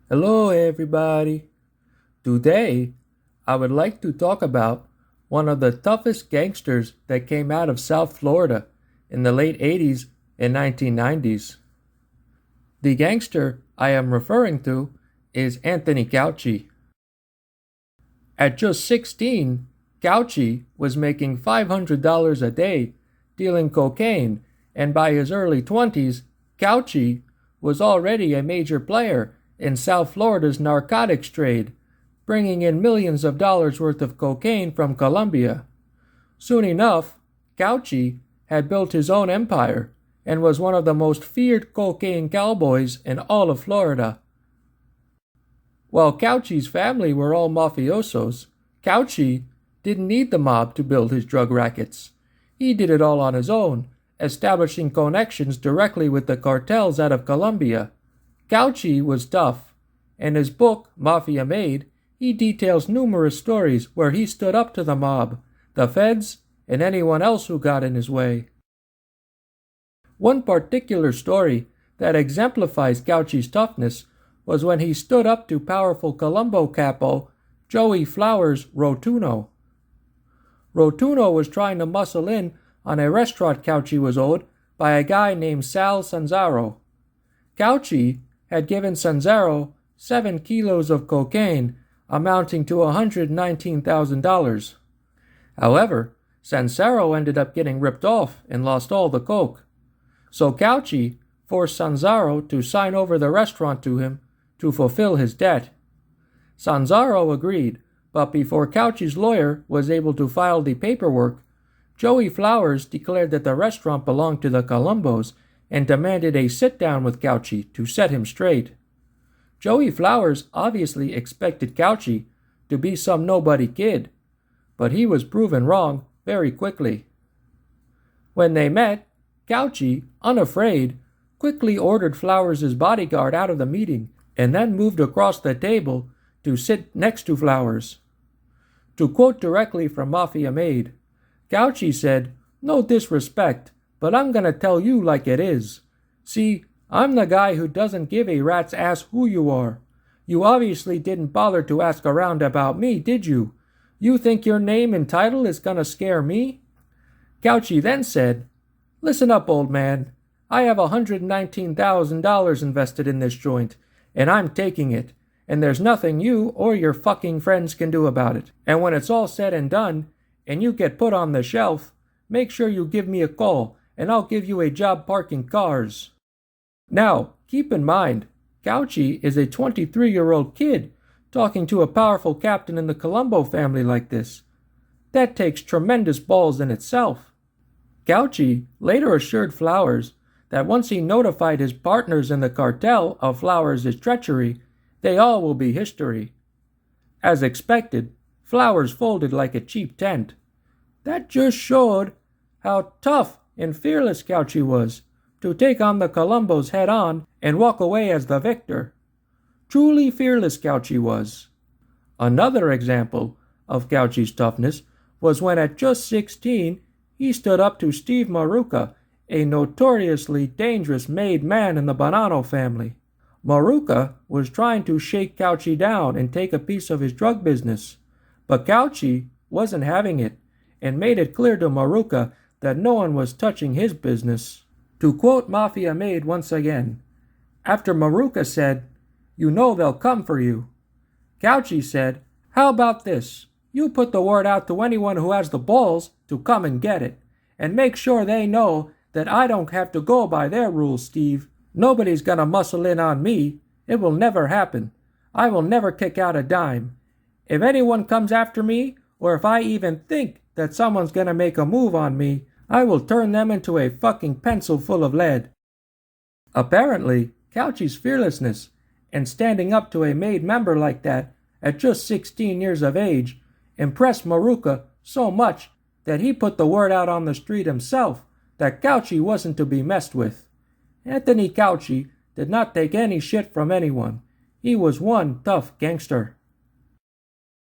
Hello, everybody. Today, I would like to talk about one of the toughest gangsters that came out of South Florida in the late 80s and 1990s. The gangster I am referring to is Anthony Caucci. At just 16, Caucci was making $500 a day dealing cocaine, and by his early 20s, Caucci was already a major player in South Florida's narcotics trade, bringing in millions of dollars worth of cocaine from Colombia. Soon enough, Cauchy had built his own empire and was one of the most feared cocaine cowboys in all of Florida. While Cauchy's family were all mafiosos, Cauchy didn't need the mob to build his drug rackets. He did it all on his own, establishing connections directly with the cartels out of Colombia. Cauchy was tough. In his book, Mafia Made, he details numerous stories where he stood up to the mob, the feds, and anyone else who got in his way. One particular story that exemplifies Cauchy's toughness was when he stood up to powerful Colombo capo Joey Flowers Rotuno. Rotuno was trying to muscle in on a restaurant Cauchy was owed by a guy named Sal Sanzaro. Cauchy had given Sanzaro 7 kilos of cocaine, amounting to $119,000. However, Sanzaro ended up getting ripped off and lost all the coke. So Cauchy forced Sanzaro to sign over the restaurant to him to fulfill his debt. Sanzaro agreed, but before Cauchy's lawyer was able to file the paperwork, Joey Flowers declared that the restaurant belonged to the Colombos and demanded a sit-down with Cauchy to set him straight. Joey Flowers obviously expected Cauchy to be some nobody kid, but he was proven wrong very quickly. When they met, Cauchy, unafraid, quickly ordered Flowers' bodyguard out of the meeting and then moved across the table to sit next to Flowers. To quote directly from Mafia Made, Cauchy said, "No disrespect, but I'm gonna tell you like it is. See, I'm the guy who doesn't give a rat's ass who you are. You obviously didn't bother to ask around about me, did you? You think your name and title is gonna scare me?" Cauchy then said, "Listen up, old man. I have $119,000 invested in this joint, and I'm taking it, and there's nothing you or your fucking friends can do about it. And when it's all said and done, and you get put on the shelf, make sure you give me a call, and I'll give you a job parking cars." Now, keep in mind, Cauchy is a 23-year-old kid talking to a powerful captain in the Colombo family like this. That takes tremendous balls in itself. Cauchy later assured Flowers that once he notified his partners in the cartel of Flowers' treachery, they all will be history. As expected, Flowers folded like a cheap tent. That just showed how tough and fearless Cauchy was to take on the Colombos head-on and walk away as the victor. Truly fearless Cauchy was. Another example of Cauchy's toughness was when at just 16 he stood up to Steve Maruca, a notoriously dangerous made man in the Bonanno family. Maruca was trying to shake Cauchy down and take a piece of his drug business, but Cauchy wasn't having it and made it clear to Maruca that no one was touching his business. To quote Mafia Made once again, after Maruca said, "You know they'll come for you," Cauchy said, "How about this? You put the word out to anyone who has the balls to come and get it, and make sure they know that I don't have to go by their rules, Steve. Nobody's gonna muscle in on me. It will never happen. I will never kick out a dime. If anyone comes after me, or if I even think that someone's gonna make a move on me, I will turn them into a fucking pencil full of lead." Apparently, Cauchy's fearlessness and standing up to a made member like that at just 16 years of age impressed Maruca so much that he put the word out on the street himself that Cauchy wasn't to be messed with. Anthony Caucci did not take any shit from anyone. He was one tough gangster.